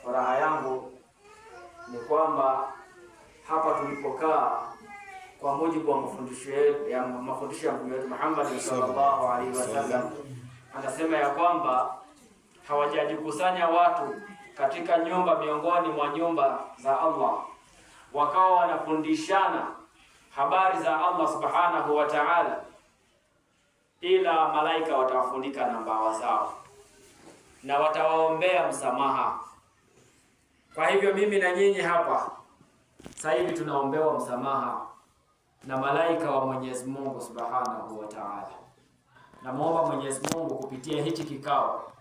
furaha yangu ni kwamba hapa tulipokaa kwa mujibu wa mafundisho ya Mtume wetu Muhammad sallallahu alaihi wasallam, anasema ya kwamba hawajajikusanya watu katika nyumba miongoni mwa nyumba za Allah wakawa wanafundishana habari za Allah subhanahu wa ta'ala, ila malaika watawafunika na mbawa zao na watawaombea msamaha. Kwa hivyo mimi na nyinyi hapa sasa hivi tunaombewa msamaha na malaika wa Mwenyezi Mungu subhanahu wa ta'ala. Namuomba Mwenyezi Mungu kupitia hichi kikao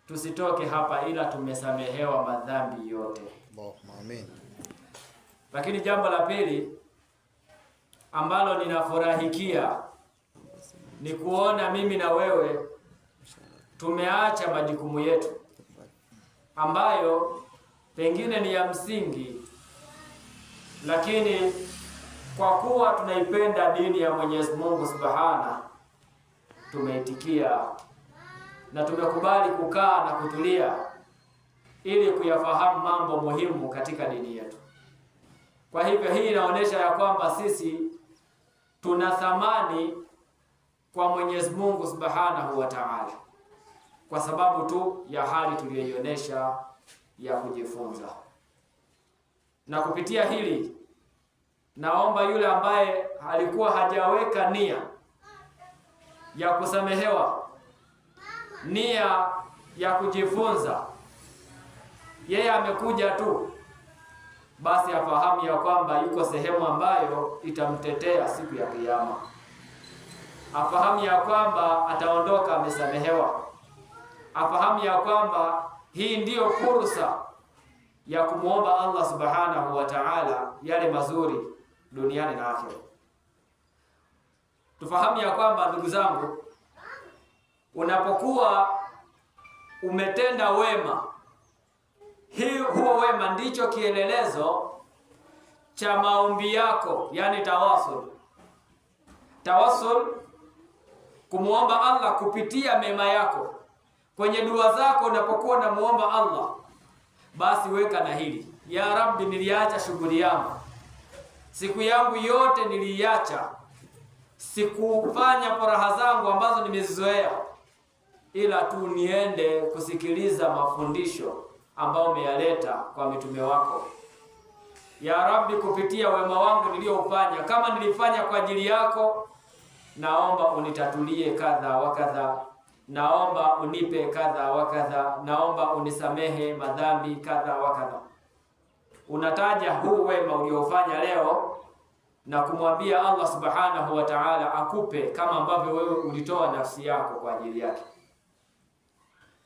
tusitoke hapa ila tumesamehewa madhambi yote. Amen. Lakini jambo la pili ambalo ninafurahikia ni kuona mimi na wewe tumeacha majukumu yetu ambayo pengine ni ya msingi, lakini kwa kuwa tunaipenda dini ya Mwenyezi Mungu Subhana, tumeitikia na tumekubali kukaa na kutulia ili kuyafahamu mambo muhimu katika dini yetu. Kwa hivyo hii inaonyesha ya kwamba sisi tuna thamani kwa Mwenyezi Mungu Subhanahu wa Ta'ala kwa sababu tu ya hali tuliyoionyesha ya kujifunza. Na kupitia hili naomba yule ambaye alikuwa hajaweka nia ya kusamehewa, nia ya kujifunza, yeye amekuja tu, basi afahamu ya kwamba yuko sehemu ambayo itamtetea siku ya Kiyama. Afahamu ya kwamba ataondoka amesamehewa. Afahamu ya kwamba hii ndiyo fursa ya kumuomba Allah Subhanahu wa Ta'ala yale mazuri duniani na akhera. Tufahamu ya kwamba ndugu zangu, unapokuwa umetenda wema, huo wema ndicho kielelezo cha maombi yako, yani tawassul. Tawassul, kumuomba Allah kupitia mema yako. Kwenye dua zako unapokuwa unamuomba Allah, basi weka na hili: ya Rabbi, niliacha shughuli yangu, siku yangu yote niliacha, sikufanya furaha zangu ambazo nimezizoea, ila tu niende kusikiliza mafundisho ambao umeyaleta kwa mitume wako. Ya Rabbi, kupitia wema wangu niliofanya, kama nilifanya kwa ajili yako, naomba unitatulie kadha wa kadha, naomba unipe kadha wa kadha, naomba unisamehe madhambi kadha wa kadha. Unataja huu wema uliofanya leo na kumwambia Allah Subhanahu wa Ta'ala akupe kama ambavyo wewe ulitoa nafsi yako kwa ajili yake.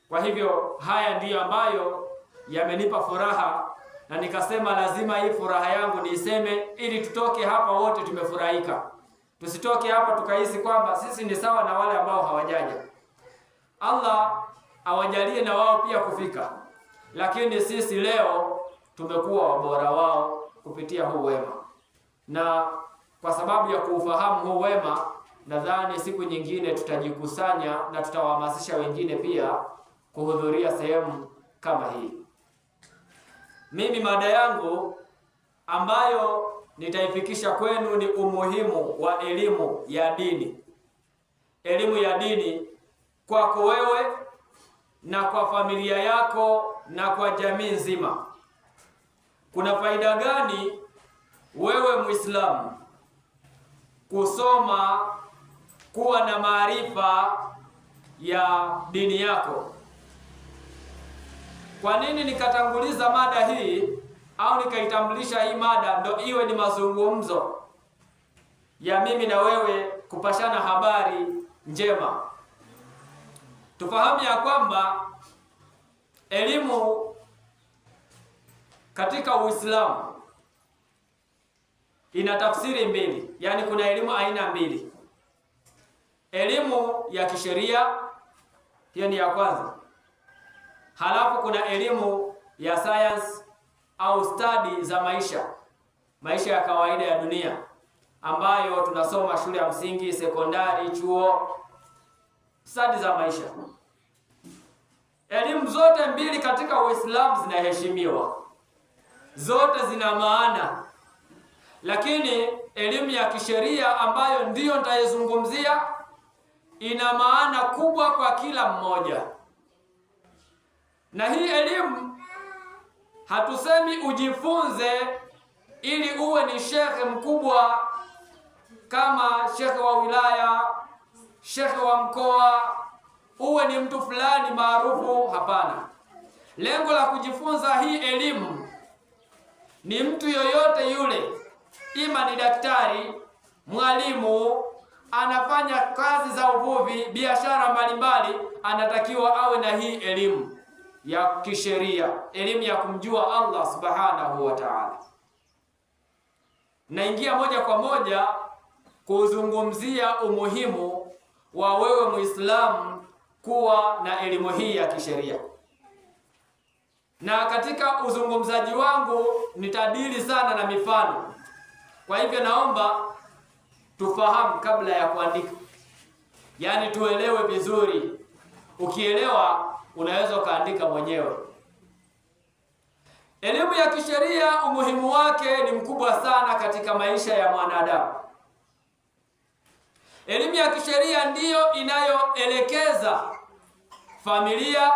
Kwa hivyo haya ndiyo ambayo yamenipa furaha, na nikasema lazima hii furaha yangu niiseme ili tutoke hapa wote tumefurahika. Tusitoke hapa tukahisi kwamba sisi ni sawa na wale ambao hawajaja. Allah awajalie na wao pia kufika, lakini sisi leo tumekuwa wabora wao kupitia huu wema. Na kwa sababu ya kuufahamu huu wema, nadhani siku nyingine tutajikusanya na tutawahamasisha wengine pia kuhudhuria sehemu kama hii. Mimi mada yangu ambayo nitaifikisha kwenu ni umuhimu wa elimu ya dini. Elimu ya dini kwako wewe na kwa familia yako na kwa jamii nzima. Kuna faida gani wewe Muislamu kusoma, kuwa na maarifa ya dini yako? Kwa nini nikatanguliza mada hii au nikaitambulisha hii mada ndo iwe ni mazungumzo ya mimi na wewe kupashana habari njema? Tufahamu ya kwamba elimu katika Uislamu ina tafsiri mbili, yani kuna elimu aina mbili. Elimu ya kisheria, hiyo ni ya kwanza. Halafu kuna elimu ya science au study za maisha ya kawaida ya dunia, ambayo tunasoma shule ya msingi, sekondari, chuo, study za maisha. elimu zote mbili katika Uislamu zinaheshimiwa, zote zina maana, lakini elimu ya kisheria ambayo ndiyo nitaizungumzia ina maana kubwa kwa kila mmoja. Na hii elimu hatusemi ujifunze ili uwe ni shekhe mkubwa kama shekhe wa wilaya, shekhe wa mkoa, uwe ni mtu fulani maarufu. Hapana. Lengo la kujifunza hii elimu ni mtu yoyote yule, ima ni daktari, mwalimu, anafanya kazi za uvuvi, biashara mbalimbali, anatakiwa awe na hii elimu ya kisheria, elimu ya kumjua Allah subhanahu wa ta'ala. Naingia moja kwa moja kuzungumzia umuhimu wa wewe Muislamu kuwa na elimu hii ya kisheria. Na katika uzungumzaji wangu nitadili sana na mifano. Kwa hivyo naomba tufahamu kabla ya kuandika, yaani tuelewe vizuri. Ukielewa unaweza ukaandika mwenyewe. Elimu ya kisheria umuhimu wake ni mkubwa sana katika maisha ya mwanadamu. Elimu ya kisheria ndiyo inayoelekeza familia,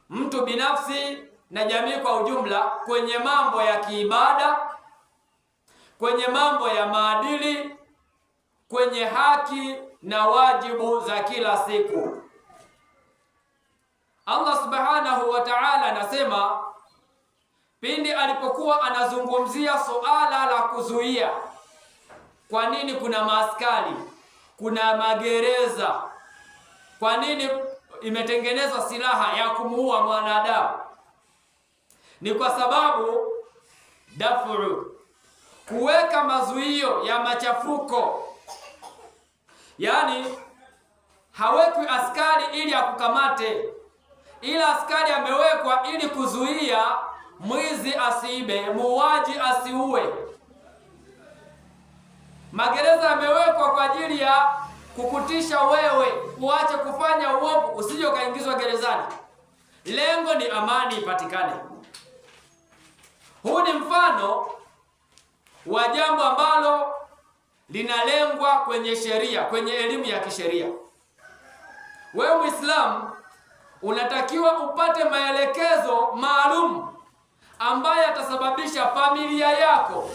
mtu binafsi na jamii kwa ujumla kwenye mambo ya kiibada, kwenye mambo ya maadili, kwenye haki na wajibu za kila siku. Allah subhanahu wa ta'ala anasema pindi alipokuwa anazungumzia suala la kuzuia, kwa nini kuna maaskari, kuna magereza, kwa nini imetengenezwa silaha ya kumuua mwanadamu, ni kwa sababu dafu, kuweka mazuio ya machafuko. Yaani hawekwi askari ili akukamate, ila askari amewekwa ili kuzuia mwizi asiibe, muuaji asiue. Magereza yamewekwa kwa ajili ya kukutisha wewe uache kufanya uovu, usije ukaingizwa gerezani. Lengo ni amani ipatikane. Huu ni mfano wa jambo ambalo linalengwa kwenye sheria, kwenye elimu ya kisheria. Wewe Muislamu unatakiwa upate maelekezo maalum ambayo yatasababisha familia yako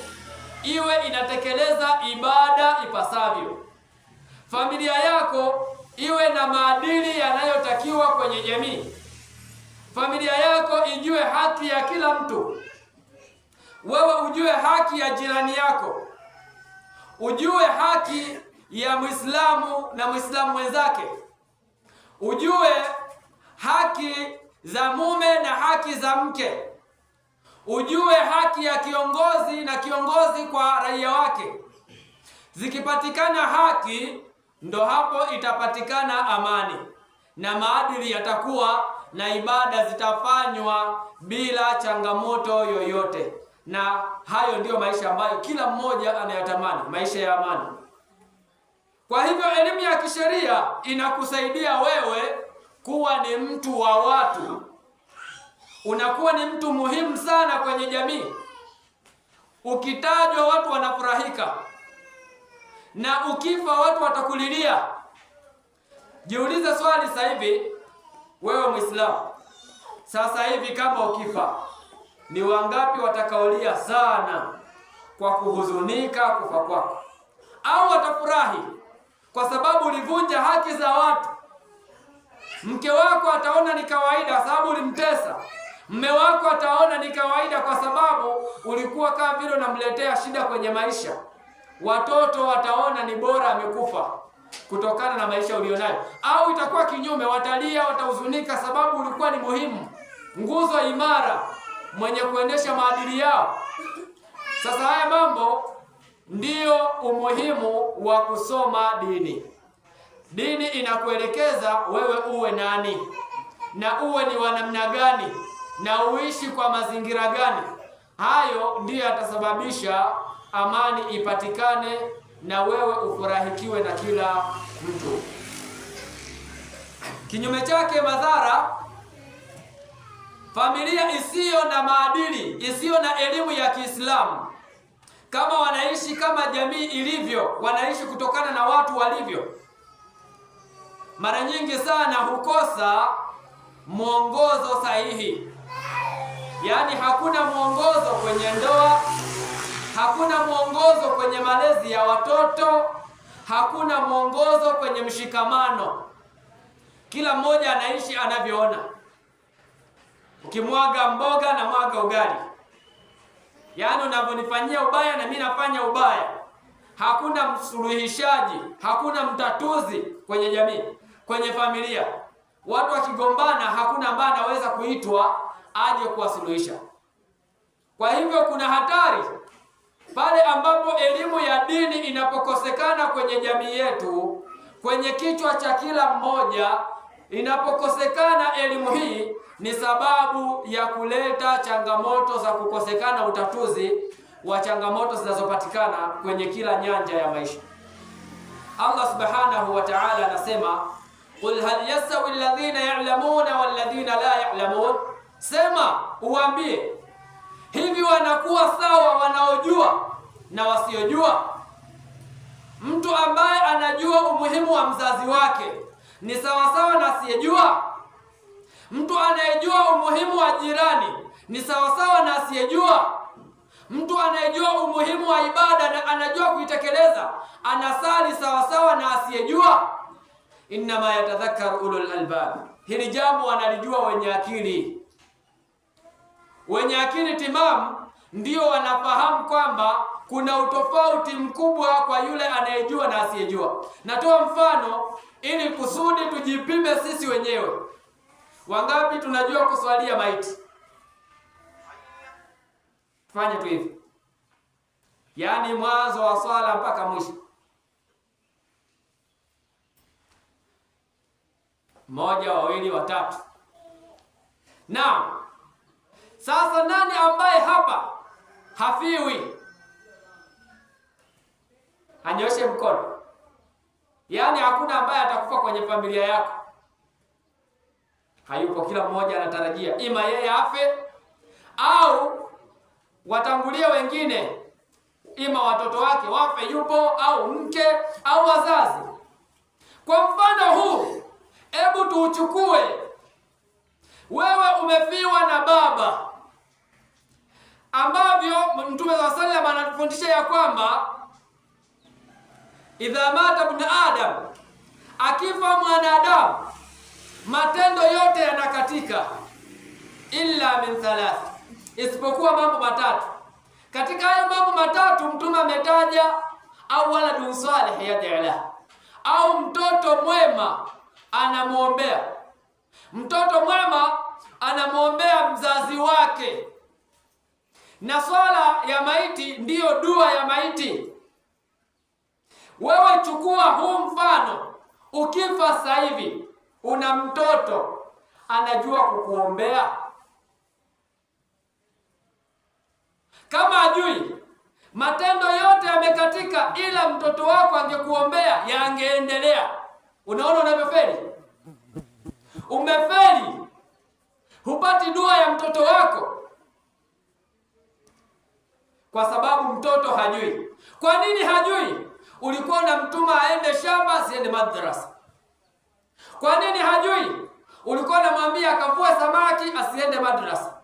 iwe inatekeleza ibada ipasavyo. Familia yako iwe na maadili yanayotakiwa kwenye jamii. Familia yako ijue haki ya kila mtu. Wewe ujue haki ya jirani yako. Ujue haki ya Muislamu na Muislamu mwenzake. Ujue haki za mume na haki za mke. Ujue haki ya kiongozi na kiongozi kwa raia wake. Zikipatikana haki, ndo hapo itapatikana amani na maadili yatakuwa na ibada zitafanywa bila changamoto yoyote. Na hayo ndiyo maisha ambayo kila mmoja anayatamani, maisha ya amani. Kwa hivyo elimu ya kisheria inakusaidia wewe kuwa ni mtu wa watu. Unakuwa ni mtu muhimu sana kwenye jamii. Ukitajwa watu wanafurahika, na ukifa watu watakulilia. Jiulize swali sasa hivi, wewe Muislamu, sasa hivi kama ukifa, ni wangapi watakaolia sana kwa kuhuzunika kufa kwako? Au watafurahi kwa sababu ulivunja haki za watu? Mke wako ataona ni kawaida sababu ulimtesa. Mume wako ataona ni kawaida kwa sababu ulikuwa kama vile unamletea shida kwenye maisha. Watoto wataona ni bora amekufa kutokana na maisha ulionayo. Au itakuwa kinyume, watalia, watahuzunika sababu ulikuwa ni muhimu, nguzo imara, mwenye kuendesha maadili yao. Sasa haya mambo ndiyo umuhimu wa kusoma dini. Dini inakuelekeza wewe uwe nani, na uwe ni wa namna gani, na uishi kwa mazingira gani. Hayo ndiyo yatasababisha amani ipatikane na wewe ufurahikiwe na kila mtu. Kinyume chake madhara, familia isiyo na maadili, isiyo na elimu ya Kiislamu, kama wanaishi kama jamii ilivyo, wanaishi kutokana na watu walivyo, mara nyingi sana hukosa mwongozo sahihi. Yaani hakuna mwongozo kwenye ndoa, hakuna mwongozo kwenye malezi ya watoto, hakuna mwongozo kwenye mshikamano. Kila mmoja anaishi anavyoona. Ukimwaga mboga na mwaga ugali. Yaani unavyonifanyia ubaya na mimi nafanya ubaya. Hakuna msuluhishaji, hakuna mtatuzi kwenye jamii, kwenye familia. Watu wakigombana hakuna ambaye anaweza kuitwa aje kuwasuluhisha. Kwa hivyo kuna hatari pale ambapo elimu ya dini inapokosekana kwenye jamii yetu, kwenye kichwa cha kila mmoja. Inapokosekana elimu hii, ni sababu ya kuleta changamoto za kukosekana utatuzi wa changamoto zinazopatikana kwenye kila nyanja ya maisha. Allah subhanahu wa ta'ala anasema, qul hal yasawi alladhina ya'lamuna walladhina la ya'lamun, sema uambie, hivi wanakuwa sawa wanaojua na wasiojua? Mtu ambaye anajua umuhimu wa mzazi wake ni sawasawa na asiyejua? Mtu anayejua umuhimu wa jirani ni sawasawa na asiyejua? Mtu anayejua umuhimu wa ibada na anajua kuitekeleza, anasali sawasawa na asiyejua? Innama yatadhakkaru ulul albab, hili jambo wanalijua wenye akili. Wenye akili timamu ndio wanafahamu kwamba kuna utofauti mkubwa kwa yule anayejua na asiyejua. Natoa mfano ili kusudi tujipime sisi wenyewe. Wangapi tunajua kuswalia maiti? Fanya tu hivi, yaani mwanzo wa swala mpaka mwisho. Mmoja, wawili, watatu. Naam. Sasa nani ambaye hapa hafiwi? Anyoshe mkono. Yaani hakuna ambaye atakufa kwenye familia yako. Hayupo, kila mmoja anatarajia ima yeye afe au watangulie wengine, ima watoto wake wafe, yupo, au mke au wazazi. Kwa mfano huu, hebu tuuchukue. Wewe umefiwa na baba, ambavyo Mtume sallallahu alaihi wasallam anatufundisha ya kwamba idha mata ibn adam, akifa mwanadamu matendo yote yanakatika, illa min thalath, isipokuwa mambo matatu. Katika hayo mambo matatu Mtume ametaja au waladun salih yad'u, au mtoto mwema anamuombea. Mtoto mwema anamuombea mzazi wake, na swala ya maiti ndiyo dua ya maiti. Wewe chukua huu mfano, ukifa sasa hivi una mtoto anajua kukuombea? Kama ajui, matendo yote yamekatika, ila mtoto wako angekuombea yangeendelea. Unaona unavyofeli? Umefeli, hupati dua ya mtoto wako kwa sababu mtoto hajui. Kwa nini hajui? Ulikuwa unamtuma aende shamba, asiende madrasa. Kwa nini hajui? Ulikuwa unamwambia akavue samaki, asiende madrasa.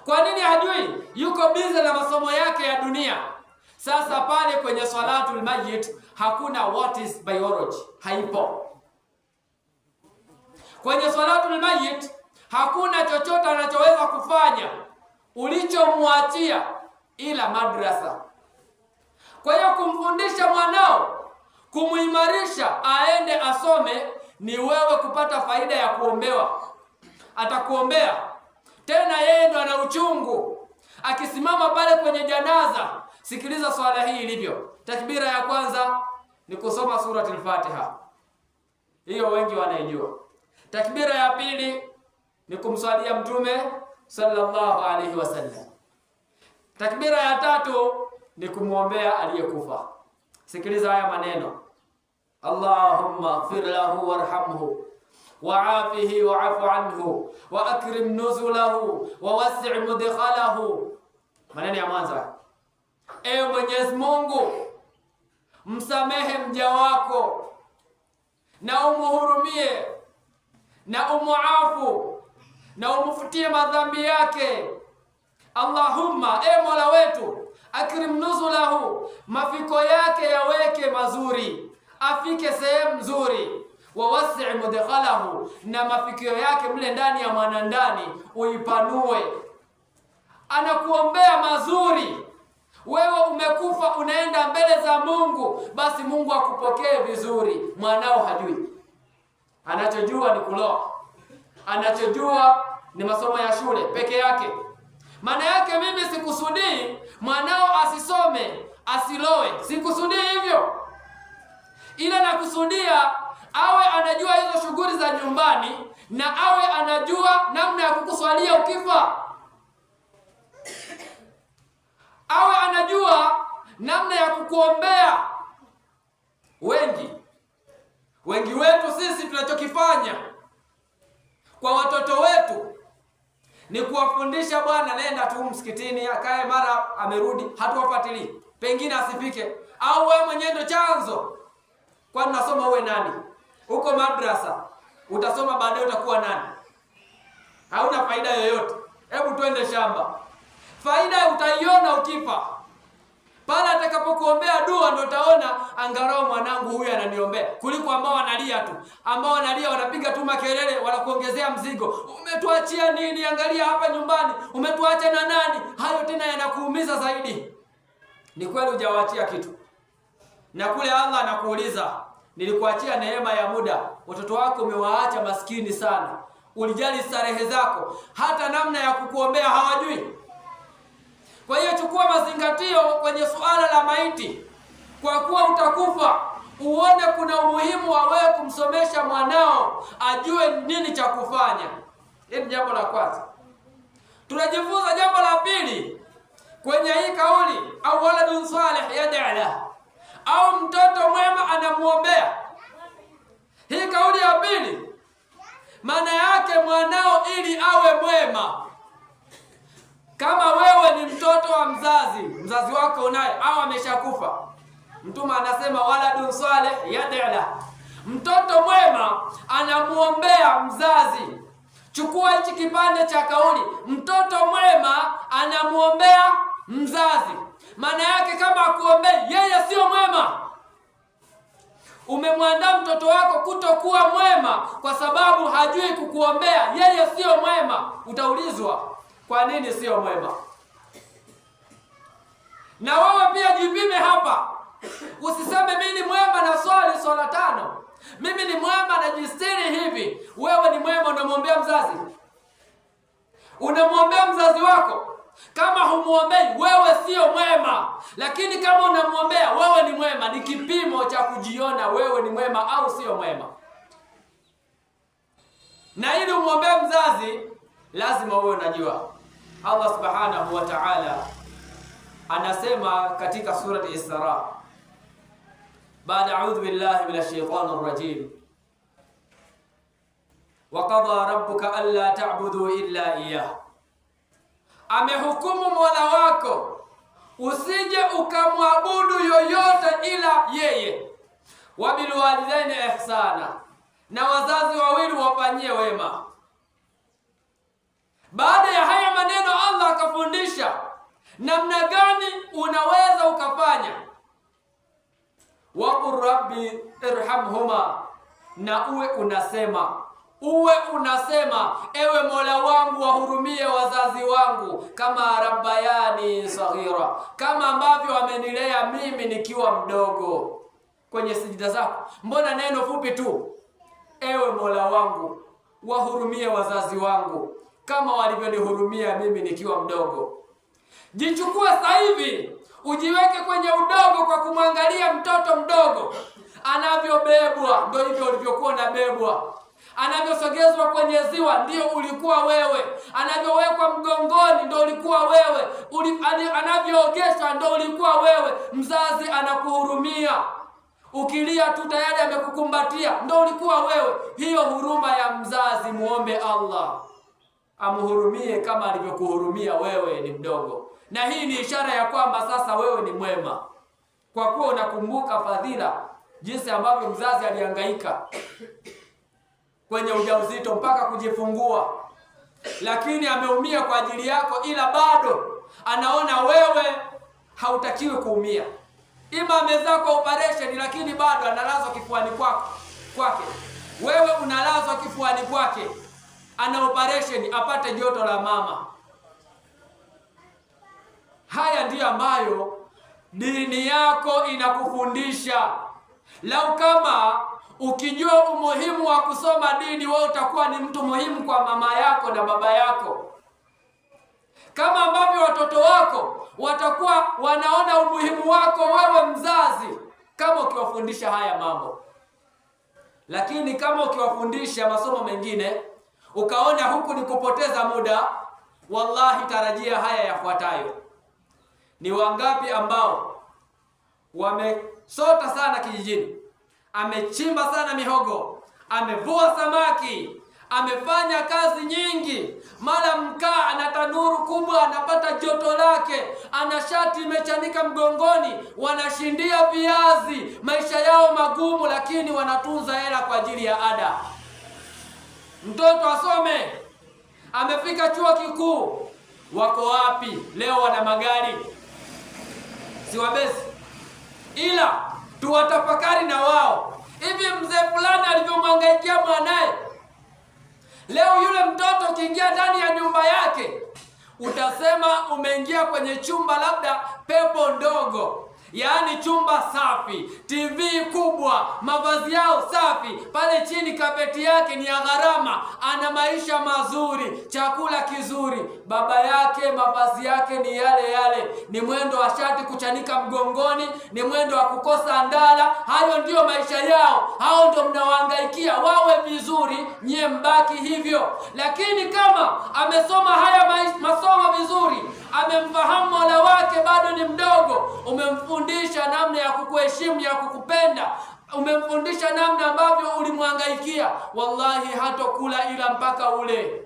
Kwa nini hajui? Yuko bize na masomo yake ya dunia. Sasa pale kwenye salatul mayyit hakuna what is biology, haipo. Kwenye salatul mayyit hakuna chochote anachoweza kufanya ulichomwachia ila madrasa. Kwa hiyo kumfundisha mwanao, kumuimarisha aende asome, ni wewe kupata faida ya kuombewa. Atakuombea tena, yeye ndo ana uchungu. Akisimama pale kwenye janaza, sikiliza swala hii ilivyo. Takbira ya kwanza ni kusoma surati al-Fatiha, hiyo wengi wanaijua. Takbira ya pili ni kumswalia Mtume sallallahu alaihi wasallam. Takbira ya tatu ni kumwombea aliyekufa. Sikiliza haya maneno: Allahumma ighfir lahu warhamhu wa'afihi wa'fu anhu wa akrim nuzulahu wa wasi' mudkhalahu. Maneno ya mwanzo. Ewe Mwenyezi Mungu, msamehe mja wako na umuhurumie na umuafu na umufutie madhambi yake. Allahumma, e Mola wetu, akrim nuzulahu, mafiko yake yaweke mazuri, afike sehemu nzuri. Wa wasi' mudkhalahu, na mafikio yake mle ndani ya mwanandani uipanue. Anakuombea mazuri. Wewe umekufa unaenda mbele za Mungu, basi Mungu akupokee vizuri. Mwanao hajui, anachojua ni kuloa, anachojua ni masomo ya shule peke yake. Maana yake mimi sikusudii mwanao asisome, asiloe, sikusudii hivyo, ila nakusudia awe anajua hizo shughuli za nyumbani, na awe anajua namna ya kukuswalia ukifa, awe anajua namna ya kukuombea. Wengi wetu sisi tunachokifanya kwa watoto wetu ni kuwafundisha, bwana nenda tu msikitini, akae, mara amerudi hatuwafuatilii, pengine asifike, au wewe mwenyewe ndo chanzo. Kwani unasoma uwe nani? Uko madrasa utasoma, baadaye utakuwa nani? Hauna faida yoyote. Hebu twende shamba, faida utaiona ukifa. Pale atakapokuombea dua ndio utaona angalau mwanangu huyu ananiombea, kuliko ambao wanalia tu, ambao wanalia wanapiga tu makelele, wanakuongezea mzigo. Umetuachia nini? Angalia hapa nyumbani, umetuacha na nani? Hayo tena yanakuumiza zaidi. Ni kweli hujawaachia kitu, na kule Allah anakuuliza, nilikuachia neema ya muda. Watoto wako umewaacha maskini sana, ulijali starehe zako, hata namna ya kukuombea hawajui. Kwa hiyo chukua mazingatio kwenye suala la maiti, kwa kuwa utakufa. Uone kuna umuhimu wa wewe kumsomesha mwanao ajue nini cha kufanya. Hili jambo la kwanza. Tunajifunza jambo la pili kwenye hii kauli, au waladun salih yad'ala, au mtoto mwema anamuombea. Hii kauli ya pili maana yake mwanao ili awe mwema. Kama wewe ni mtoto wa mzazi wako unaye au ameshakufa, Mtume anasema waladun salih yad'ala, mtoto mwema anamuombea mzazi. Chukua hichi kipande cha kauli, mtoto mwema anamuombea mzazi. Maana yake kama akuombei, yeye sio mwema. Umemwandaa mtoto wako kutokuwa mwema kwa sababu hajui kukuombea, yeye sio mwema. Utaulizwa kwa nini sio mwema? Na wewe pia jipime hapa. Usiseme mimi ni mwema na swala 5. Mimi ni mwema na jistiri hivi. Wewe ni mwema unamwombea mzazi? Unamwombea mzazi wako? Kama humuombei, wewe sio mwema. Lakini kama unamwombea, wewe ni mwema. Ni kipimo cha kujiona wewe ni mwema au sio mwema. Na ili umwombee mzazi, lazima uwe unajua. Allah subhanahu wa ta'ala anasema katika surati Isra, baada a'udhu billahi minash shaitanir rajim, wa qada rabbuka alla ta'budu illa iyyah, amehukumu Mola wako usije ukamwabudu yoyote ila yeye. Wa bil walidaini ihsana, na wazazi wawili wafanyie wema. Baada ya haya maneno Allah akafundisha namna gani unaweza ukafanya. Wa qur rabbi irhamhuma, na uwe unasema ewe Mola wangu wahurumie wazazi wangu, kama rabbayani saghira, kama ambavyo wamenilea mimi nikiwa mdogo. Kwenye sijida zako mbona neno fupi tu, ewe Mola wangu wahurumie wazazi wangu kama walivyonihurumia mimi nikiwa mdogo. Jichukue sasa hivi ujiweke kwenye udogo kwa kumwangalia mtoto mdogo anavyobebwa, ndio hivyo ulivyokuwa unabebwa. Anavyosogezwa kwenye ziwa ndio ulikuwa wewe. Anavyowekwa mgongoni ndio ulikuwa wewe. Anavyoogeshwa ndio ulikuwa wewe. Mzazi anakuhurumia. ukilia tu tayari amekukumbatia, ndio ulikuwa wewe. Hiyo huruma ya mzazi, muombe Allah amhurumie kama alivyokuhurumia wewe ni mdogo, na hii ni ishara ya kwamba sasa wewe ni mwema, kwa kuwa unakumbuka fadhila, jinsi ambavyo mzazi alihangaika kwenye ujauzito mpaka kujifungua, lakini ameumia kwa ajili yako, ila bado anaona wewe hautakiwi kuumia. Ima amezaa kwa operation, lakini bado analazwa kifuani kwake, wewe unalazwa kifuani kwake, ana operation apate joto la mama. Haya ndiyo ambayo dini yako inakufundisha. Lau kama ukijua umuhimu wa kusoma dini, wewe utakuwa ni mtu muhimu kwa mama yako na baba yako, kama ambavyo watoto wako watakuwa wanaona umuhimu wako wewe mzazi, kama ukiwafundisha haya mambo. Lakini kama ukiwafundisha masomo mengine ukaona huku ni kupoteza muda, wallahi tarajia haya yafuatayo. Ni wangapi ambao wamesota sana kijijini, amechimba sana mihogo, amevua samaki, amefanya kazi nyingi, mara mkaa na tanuru kubwa, anapata joto lake, ana shati imechanika mgongoni, wanashindia viazi, maisha yao magumu, lakini wanatunza hela kwa ajili ya ada. Mtoto asome, amefika chuo kikuu, wako wapi leo? Wana magari, siwabesi, ila tuwatafakari na wao. Hivi mzee fulani alivyomhangaikia mwanae, leo yule mtoto ukiingia ndani ya nyumba yake utasema umeingia kwenye chumba labda pepo ndogo, yaani chumba safi, TV kubwa, mavazi yao safi, pale chini kapeti yake ni ya gharama, ana maisha mazuri, chakula kizuri. Baba yake mavazi yake ni yale yale, ni mwendo wa shati kuchanika mgongoni, ni mwendo wa kukosa ndala. Hayo ndio maisha yao, hao ndio mnawahangaikia wawe vizuri, nyie mbaki hivyo. Lakini kama amesoma haya masomo vizuri, amemfahamu Mola wake, bado ni mdogo, umemfundisha namna ya kukuheshimu, ya kukupenda, umemfundisha namna ambavyo ulimhangaikia, wallahi hatokula ila mpaka ule,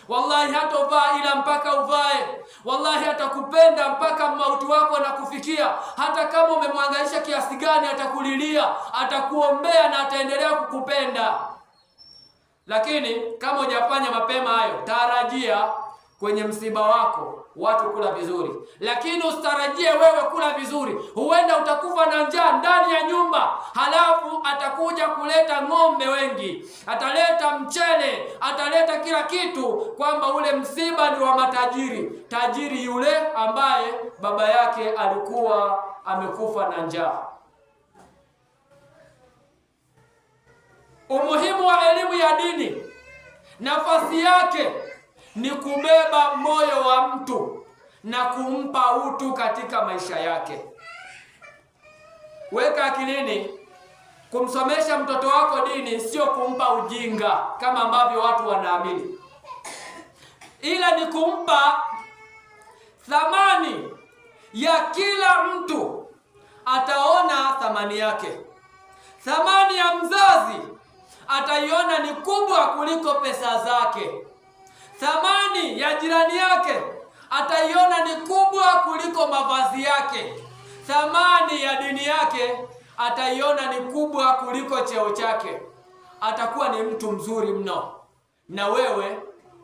wallahi hatovaa ila mpaka uvae, wallahi hatakupenda mpaka mauti wako anakufikia. Hata kama umemhangaisha kiasi gani, atakulilia, atakuombea na ataendelea kukupenda. Lakini kama hujafanya mapema hayo, tarajia kwenye msiba wako watu kula vizuri, lakini usitarajie wewe kula vizuri. Huenda utakufa na njaa ndani ya nyumba, halafu atakuja kuleta ng'ombe wengi, ataleta mchele, ataleta kila kitu, kwamba ule msiba ni wa matajiri. Tajiri yule ambaye baba yake alikuwa amekufa na njaa. Umuhimu wa elimu ya dini, nafasi yake ni kubeba moyo wa mtu na kumpa utu katika maisha yake. Weka akilini, kumsomesha mtoto wako dini sio kumpa ujinga kama ambavyo watu wanaamini, ila ni kumpa thamani ya kila mtu. Ataona thamani yake. Thamani ya mzazi ataiona ni kubwa kuliko pesa zake. Thamani ya jirani yake ataiona ni kubwa kuliko mavazi yake. Thamani ya dini yake ataiona ni kubwa kuliko cheo chake. Atakuwa ni mtu mzuri mno, na wewe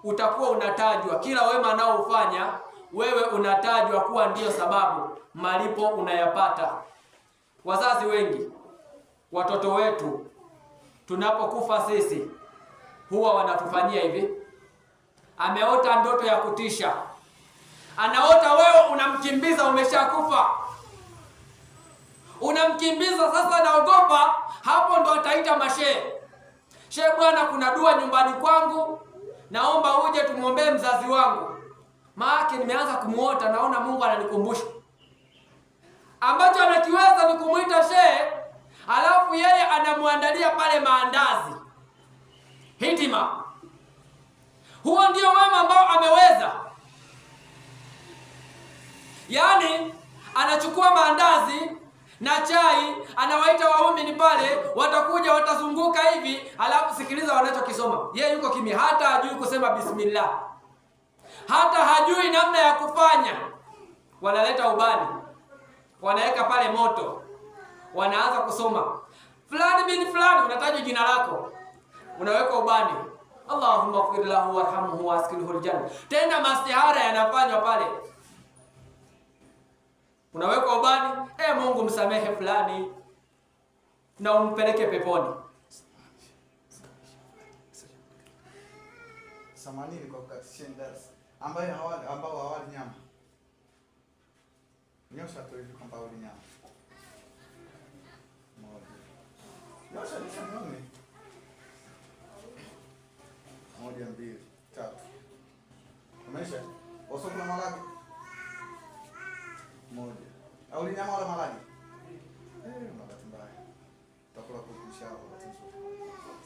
utakuwa unatajwa. Kila wema anaofanya wewe unatajwa kuwa ndiyo sababu malipo unayapata. Wazazi wengi, watoto wetu tunapokufa sisi, huwa wanatufanyia hivi. Ameota ndoto ya kutisha, anaota wewe unamkimbiza, umeshakufa, unamkimbiza. Sasa naogopa, hapo ndo ataita mashehe. Shehe bwana, kuna dua nyumbani kwangu, naomba uje tumuombee mzazi wangu, maana nimeanza kumuota, naona Mungu ananikumbusha. Ambacho anakiweza ni kumuita shehe, alafu yeye anamuandalia pale maandazi, hitima. Huo ndio wema ambao ameweza. Yaani anachukua maandazi na chai, anawaita waumini pale, watakuja watazunguka hivi, alafu sikiliza wanachokisoma. Yeye yuko kimya, hata hajui kusema bismillah, hata hajui namna ya kufanya. Wanaleta ubani, wanaweka pale moto, wanaanza kusoma fulani bin fulani, unataja jina lako, unaweka ubani, Allahumma ighfir lahu warhamhu waskilhu aljanna. Tena masihara yanafanywa pale, unaweka ubani, Mungu msamehe fulani na umpeleke peponi. Samani kwa kashendas ambaye ambao nyama. Nyosha tu hivi kwamba wali nyama. Nyosha ni samani. 1 2 3. Umesha? Oso kuna malaki. 1. Au ni nyama wala malaki? Malaki mbaya. Tutakula kwa inshallah wakati mzuri.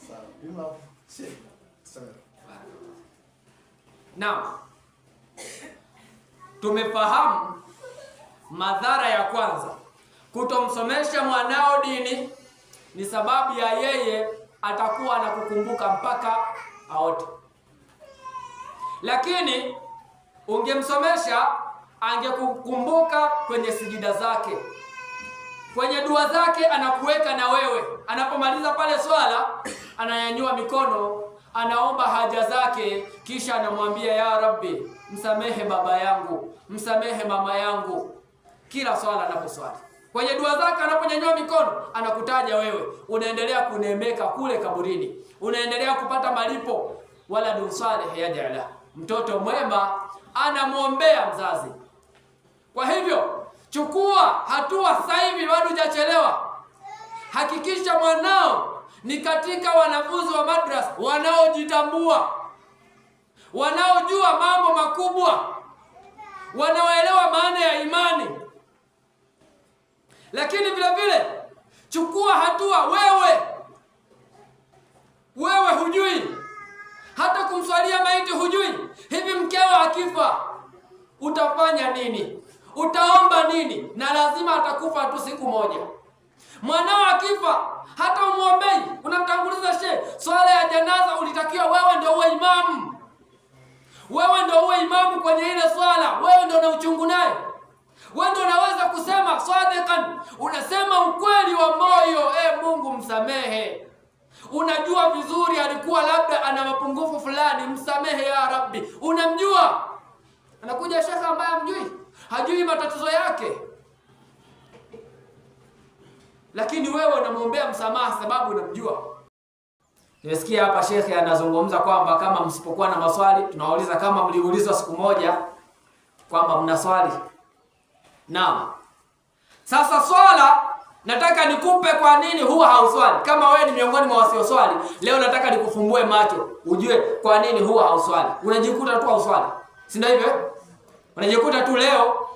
Sawa. Jumla si. Sawa. Naam. Tumefahamu madhara ya kwanza. Kutomsomesha mwanao dini ni sababu ya yeye atakuwa anakukumbuka mpaka aote. Lakini ungemsomesha, angekukumbuka kwenye sijida zake, kwenye dua zake, anakuweka na wewe. Anapomaliza pale swala, ananyanyua mikono, anaomba haja zake, kisha anamwambia ya Rabbi, msamehe baba yangu, msamehe mama yangu. Kila swala anaposwali, kwenye dua zake anaponyanyua mikono, anakutaja wewe. Unaendelea kunemeka kule kaburini, unaendelea kupata malipo. Waladun salih yad'ala, mtoto mwema anamwombea mzazi. Kwa hivyo chukua hatua sasa hivi, bado hujachelewa. Hakikisha mwanao ni katika wanafunzi wa madrasa wanaojitambua, wanaojua mambo makubwa, wanaoelewa maana ya imani. Lakini vile vile chukua hatua wewe hujui hata kumswalia maiti, hujui. Hivi mkeo akifa utafanya nini? Utaomba nini? Na lazima atakufa tu siku moja. Mwanao akifa hata umuombei, unamtanguliza shehe. Swala ya janaza ulitakiwa wewe ndio uwe imamu. Wewe ndio uwe imamu kwenye ile swala. Wewe ndio una uchungu naye. Wewe ndio unaweza kusema sadiqan, unasema ukweli wa moyo, Mungu msamehe. Unajua vizuri alikuwa labda ana mapungufu fulani, msamehe ya Rabbi. Unamjua. Anakuja shekha ambaye hamjui, hajui matatizo yake, lakini wewe unamwombea msamaha sababu unamjua. Nimesikia hapa shekhe anazungumza kwamba kama msipokuwa na maswali, tunawauliza kama mliulizwa siku moja kwamba mna swali. Naam. Sasa swala nataka nikupe kwa nini huwa hauswali. Kama wewe ni miongoni mwa wasioswali, leo nataka nikufumbue macho, ujue kwa nini huwa hauswali. Unajikuta tu hauswali. Si ndio hivyo? Unajikuta tu leo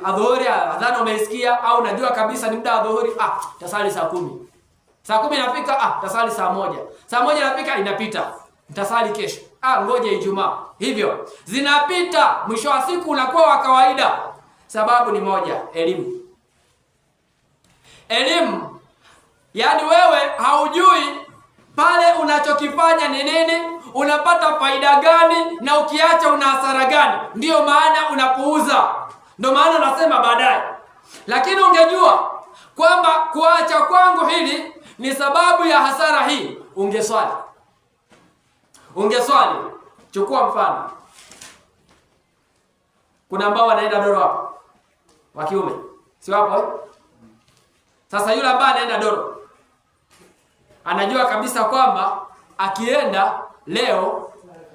adhuhuri adhana umeisikia, au unajua kabisa ni muda wa adhuhuri, tasali saa 10. Saa 10 inafika, tasali saa 1. Saa 1 inafika, inapita. Nitasali kesho. Ngoja Ijumaa. Hivyo zinapita, mwisho wa siku unakuwa wa kawaida. Sababu ni moja, elimu. Elimu. Yaani wewe haujui pale unachokifanya ni nini, unapata faida gani, na ukiacha una hasara gani. Ndiyo maana unapuuza. Ndio maana unasema baadaye. Lakini ungejua kwamba kuacha kwangu hili ni sababu ya hasara hii, ungeswali. Chukua mfano. Kuna ambao wanaenda Doro hapa, wa kiume, si wapo? Sasa yule ambaye anaenda Doro anajua kabisa kwamba akienda leo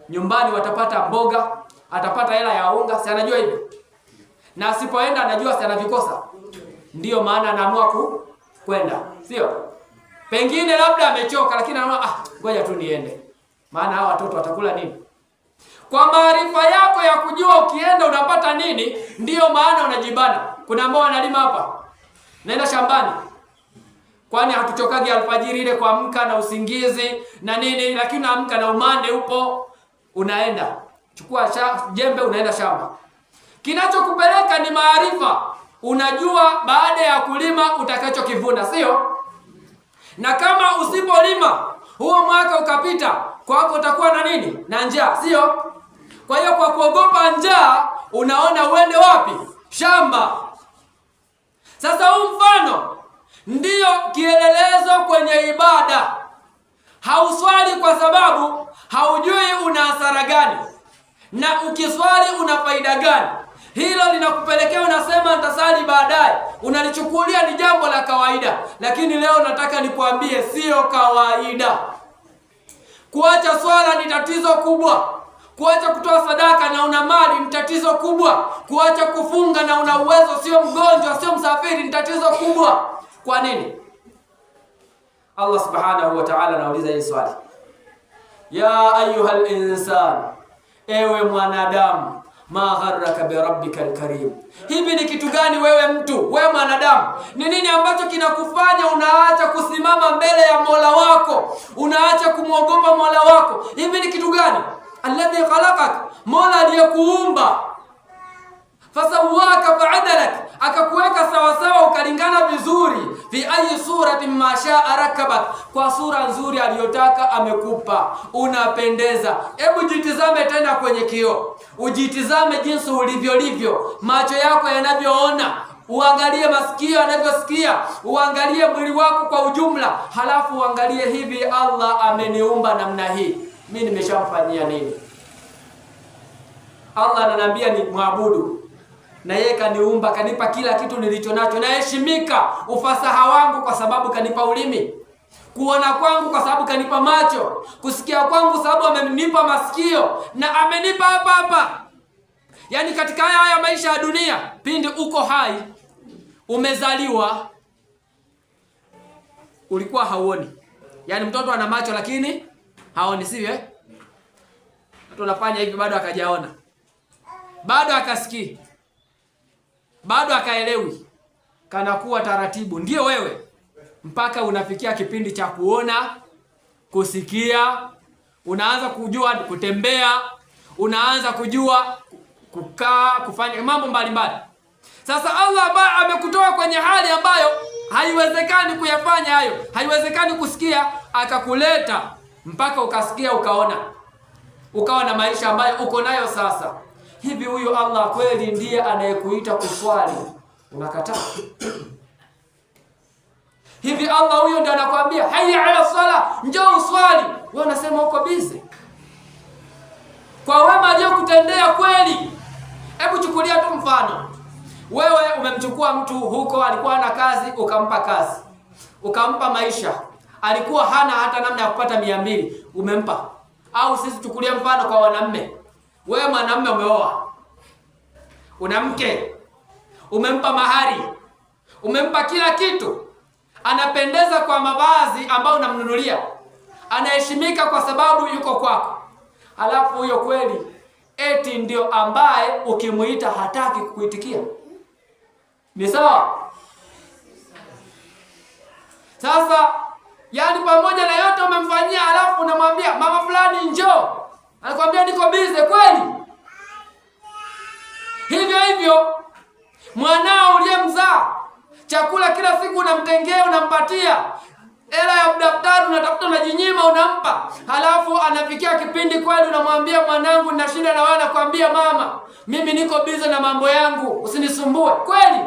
nyumbani watapata mboga, atapata hela ya unga, si anajua hivyo? Na asipoenda anajua si anavikosa. Ndiyo maana anaamua kwenda, sio? Pengine labda amechoka, lakini anaona ngoja tu niende, maana hao watoto watakula nini? Kwa maarifa yako ya kujua ukienda unapata nini, ndiyo maana unajibana. Kuna ambao wanalima hapa, naenda shambani, kwani hatuchokagi alfajiri ile kuamka na usingizi na nini, lakini unaamka na umande upo, unaenda chukua jembe, unaenda shamba. Kinachokupeleka ni maarifa. unajua baada ya kulima utakachokivuna, sio? Na kama usipolima huo mwaka ukapita, kwako utakuwa na nini? Na njaa, sio? Kwa hiyo kwa kuogopa njaa unaona uende wapi? Shamba. Sasa huu mfano ndiyo kielelezo kwenye ibada. Hauswali kwa sababu haujui una hasara gani, na ukiswali una faida gani. Hilo linakupelekea unasema nitasali baadaye, unalichukulia ni jambo la kawaida. Lakini leo nataka nikwambie sio kawaida. Kuacha swala ni tatizo kubwa. Kuacha kutoa sadaka na una mali ni tatizo kubwa. Kuacha kufunga na una uwezo, sio mgonjwa, sio msafiri, ni tatizo kubwa. Kwa nini? Allah subhanahu wa ta'ala anauliza hili swali. Ya ayyuhal insan, ewe mwanadamu, ma gharraka bi rabbikal karim. Hivi ni kitu gani wewe mtu, wewe mwanadamu? Ni nini ambacho kinakufanya unaacha kusimama mbele ya Mola wako? Unaacha kumwogopa Mola wako? Hivi ni kitu gani? Alladhi khalaqak, Mola aliyekuumba. Fasawaka fa'adalak, akakuweka sawa sawa ukalingana vizuri. Fi ayi surati ma sha'a rakabak, kwa sura nzuri aliyotaka amekupa. Unapendeza. Hebu jitizame tena kwenye kioo. Ujitizame jinsi ulivyolivyo. Macho yako yanavyoona. Uangalie masikio yanavyosikia. Uangalie mwili wako kwa ujumla. Halafu uangalie hivi, Allah ameniumba namna hii, mimi nimeshamfanyia nini? Allah ananiambia ni muabudu, na yeye kaniumba, kanipa kila kitu nilicho nacho. Naheshimika ufasaha wangu kwa sababu kanipa ulimi, kuona kwangu kwa sababu kanipa macho, kusikia kwangu sababu amenipa masikio, na amenipa hapa. Yaani katika haya maisha ya dunia, pindi uko hai, umezaliwa, ulikuwa hauoni. Yaani mtoto ana macho lakini haoni, sivyo? Tunafanya hivi bado akajaona, bado akasikii, bado akaelewi, kanakuwa taratibu. Ndio wewe mpaka unafikia kipindi cha kuona, kusikia, unaanza kujua kutembea, unaanza kujua kukaa, kufanya mambo mbalimbali. Sasa Allah amekutoa kwenye hali ambayo haiwezekani kuyafanya hayo, haiwezekani kusikia, akakuleta mpaka ukasikia, ukaona, ukawa na maisha ambayo uko nayo sasa. Hivi huyu Allah kweli ndiye anayekuita kuswali? Unakataa. Hivi Allah huyo ndiye anakuambia hayya ala sala, njoo uswali, wewe unasema uko busy? Kwa wema aliyokutendea kweli. Hebu chukulia tu mfano. Wewe umemchukua mtu huko, alikuwa na kazi, ukampa kazi, ukampa maisha, alikuwa hana hata namna ya kupata 200, umempa. Au sisi chukulia mfano kwa wanaume. Wewe mwanamume umeoa, una mke, umempa mahari, umempa kila kitu, anapendeza kwa mavazi ambayo unamnunulia, anaheshimika kwa sababu yuko kwako. Halafu huyo kweli eti ndio ambaye ukimuita hataki kukuitikia? Ni sawa? Sasa yani pamoja na yote umemfanyia, halafu unamwambia mama fulani njoo, anakuambia niko busy kweli? Hivyo hivyo mwanao uliyemzaa, chakula kila siku unamtengea, unampatia, hela ya daftari unatafuta, unajinyima, unampa. Halafu anafikia kipindi kweli unamwambia mwanangu nina shida na wewe, anakuambia mama mimi niko busy na mambo yangu, usinisumbue. Kweli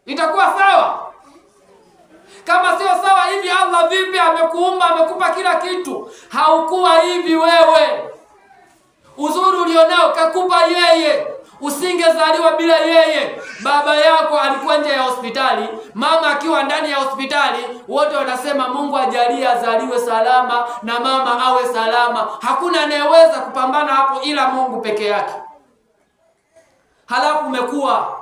itakuwa sawa? Kama sio sawa, hivi Allah vipi amekuumba, amekupa kila kitu? Haukuwa hivi wewe. Uzuri ulionao kakupa yeye. Usingezaliwa bila yeye. Baba yako alikuwa nje ya hospitali, mama akiwa ndani ya hospitali, wote wanasema Mungu ajalie azaliwe salama na mama awe salama. Hakuna anayeweza kupambana hapo ila Mungu peke yake. Halafu umekuwa,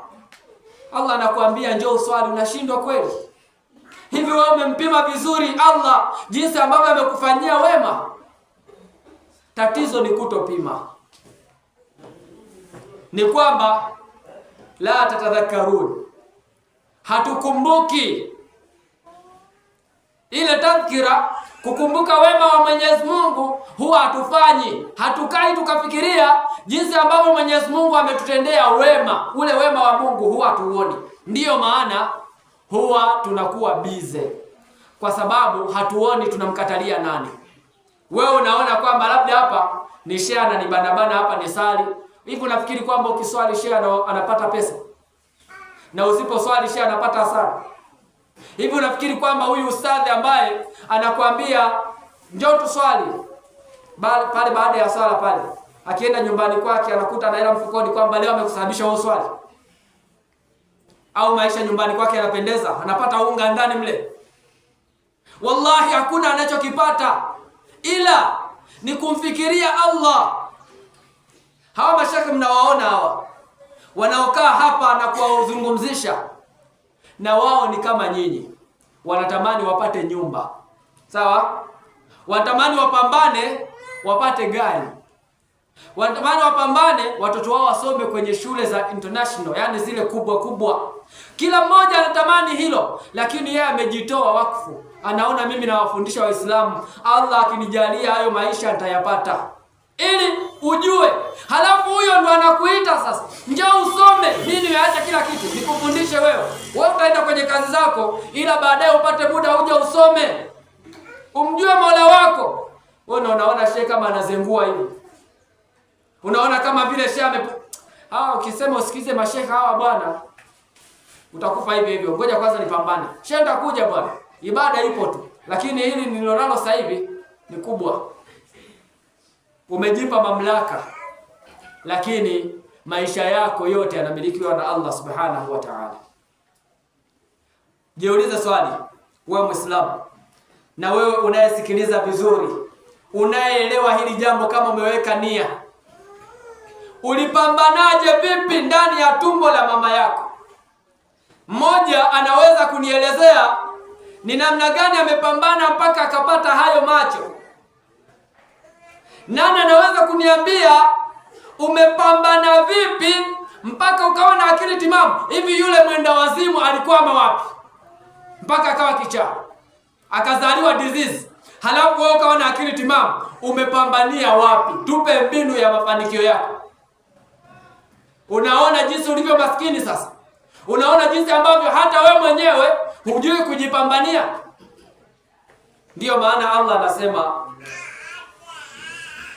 Allah anakuambia njoo uswali, unashindwa kweli? Hivi wewe umempima vizuri Allah jinsi ambavyo amekufanyia wema? Tatizo ni kutopima. Ni kwamba la tatadhakkarun, hatukumbuki ile tadhkira kukumbuka wema wa Mwenyezi Mungu huwa hatufanyi. Hatukai tukafikiria jinsi ambavyo Mwenyezi Mungu ametutendea wema. Ule wema wa Mungu huwa hatuoni. Ndiyo maana huwa tunakuwa bize, kwa sababu hatuoni tunamkatalia nani. Wewe unaona kwamba labda hapa ni shehe ananibanabana hapa ni sali. Hivi unafikiri kwamba ukiswali shehe anapata pesa? Na usiposwali shehe anapata hasara? Hivi unafikiri kwamba huyu ustadhi ambaye anakuambia njoo tuswali pale baada ya sala pale, akienda nyumbani kwake anakuta na hela mfukoni kwamba leo amekusababisha wewe swali? Au maisha nyumbani kwake yanapendeza, anapata unga ndani mle? Wallahi hakuna anachokipata ila ni kumfikiria Allah. Hawa mashaka mnawaona hawa wanaokaa hapa na kuwazungumzisha, na wao ni kama nyinyi, wanatamani wapate nyumba, sawa? Wanatamani wapambane wapate gari, wanatamani wapambane watoto wao wasome kwenye shule za international, yani zile kubwa kubwa. Kila mmoja anatamani hilo, lakini yeye amejitoa wakfu. Anaona mimi nawafundisha Waislamu, Allah akinijalia hayo maisha nitayapata, ili ujue. Halafu huyo ndo anakuita sasa, njoo usome, mimi nimeacha kila kitu nikufundishe wewe. Wewe utaenda kwenye kazi zako, ila baadaye upate muda uje usome, umjue Mola wako. Wewe unaona shehe kama anazengua hivi, unaona kama vile shehe ukisema usikize mashehe hawa bwana utakufa hivi hivyo. Ngoja kwanza nipambane, shehe nitakuja bwana, ibada ipo tu, lakini hili nililonalo sasa hivi ni kubwa. Umejipa mamlaka, lakini maisha yako yote yanamilikiwa na Allah subhanahu wa ta'ala. Jiulize swali, wewe Muislamu, na wewe unayesikiliza vizuri, unayeelewa hili jambo, kama umeweka nia, ulipambanaje vipi ndani ya tumbo la mama yako? Mmoja anaweza kunielezea ni namna gani amepambana mpaka akapata hayo macho. Nani anaweza kuniambia umepambana vipi mpaka ukawa na akili timamu? Hivi yule mwenda wazimu alikwama wapi mpaka akawa kichaa, akazaliwa disease, halafu wewe ukawa na akili timamu? Umepambania wapi? Tupe mbinu ya mafanikio yako. Unaona jinsi ulivyo maskini sasa? Unaona jinsi ambavyo hata we mwenyewe hujui kujipambania? Ndiyo maana Allah anasema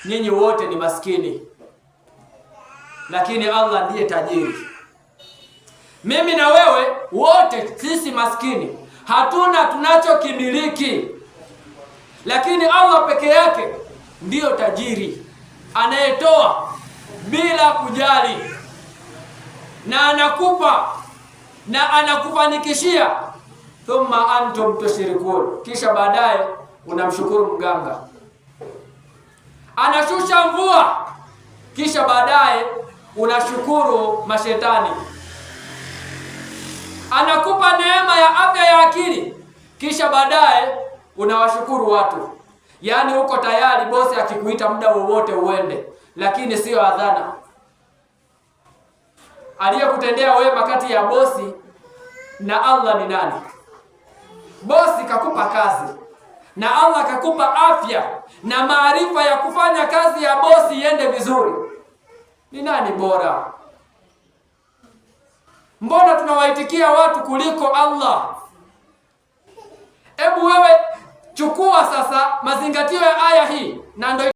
nyinyi wote ni maskini, lakini Allah ndiye tajiri. Mimi na wewe wote sisi maskini, hatuna tunachokimiliki, lakini Allah peke yake ndiyo tajiri, anayetoa bila kujali, na anakupa na anakufanikishia. Thumma antum tushrikun, kisha baadaye unamshukuru mganga. Anashusha mvua, kisha baadaye unashukuru mashetani. Anakupa neema ya afya ya akili, kisha baadaye unawashukuru watu. Yaani uko tayari bosi akikuita muda wowote uende, lakini sio adhana. Aliyekutendea wema kati ya bosi na Allah ni nani? Bosi kakupa kazi na Allah kakupa afya na maarifa ya kufanya kazi ya bosi iende vizuri. Ni nani bora? Mbona tunawaitikia watu kuliko Allah? Hebu wewe chukua sasa mazingatio ya aya hii, na ndio